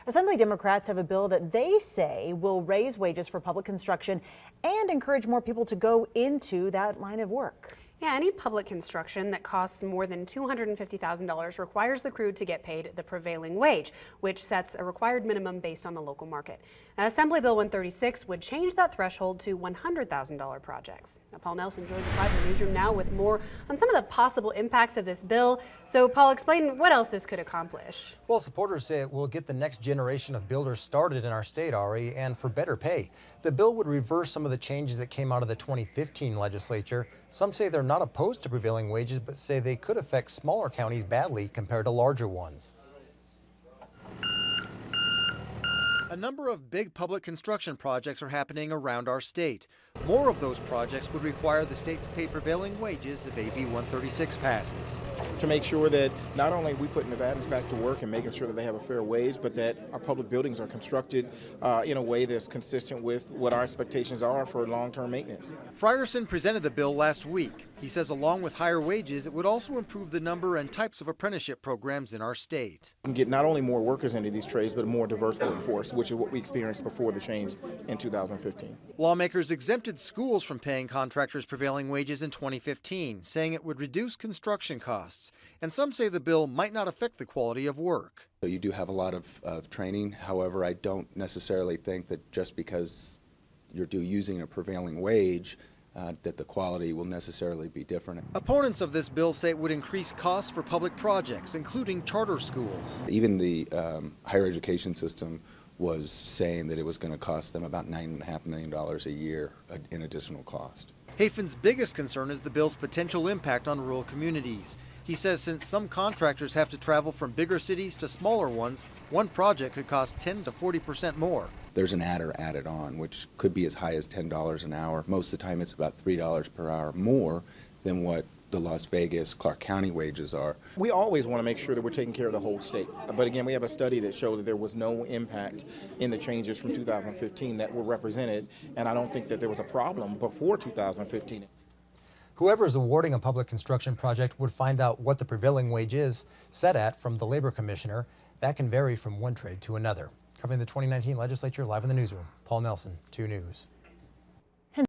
Assembly Democrats have a bill that they say will raise wages for public construction and encourage more people to go into that line of work. Yeah, any public construction that costs more than $250,000 requires the crew to get paid the prevailing wage, which sets a required minimum based on the local market. Now, Assembly Bill 136 would change that threshold to $100,000 projects. Now, Paul Nelson joins us live in the newsroom now with more on some of the possible impacts of this bill. So, Paul, explain what else this could accomplish. Well, supporters say it will get the next generation of builders started in our state, Ari, and for better pay. The bill would reverse some of the changes that came out of the 2015 legislature. Some say they're not opposed to prevailing wages, but say they could affect smaller counties badly compared to larger ones. A number of big public construction projects are happening around our state. More of those projects would require the state to pay prevailing wages if AB 136 passes. To make sure that not only we put Nevadans back to work and making sure that they have a fair wage, but that our public buildings are constructed in a way that's consistent with what our expectations are for long-term maintenance. Frierson presented the bill last week. He says along with higher wages, it would also improve the number and types of apprenticeship programs in our state. We can get not only more workers into these trades, but a more diverse workforce, which is what we experienced before the change in 2015. Lawmakers exempted schools from paying contractors prevailing wages in 2015, saying it would reduce construction costs. And some say the bill might not affect the quality of work. So you do have a lot of training. However, I don't necessarily think that just because you're using a prevailing wage that the quality will necessarily be different. Opponents of this bill say it would increase costs for public projects, including charter schools. Even the higher education system was saying that it was going to cost them about $9.5 million a year in additional cost. Hafan's biggest concern is the bill's potential impact on rural communities. He says since some contractors have to travel from bigger cities to smaller ones, one project could cost 10 to 40% more. There's an adder added on, which could be as high as $10 an hour. Most of the time it's about $3 per hour more than what the Las Vegas, Clark County wages are. We always want to make sure that we're taking care of the whole state. But again, we have a study that showed that there was no impact in the changes from 2015 that were represented, and I don't think that there was a problem before 2015. Whoever is awarding a public construction project would find out what the prevailing wage is set at from the labor commissioner. That can vary from one trade to another. Covering the 2019 legislature live in the newsroom, Paul Nelson, 2 News.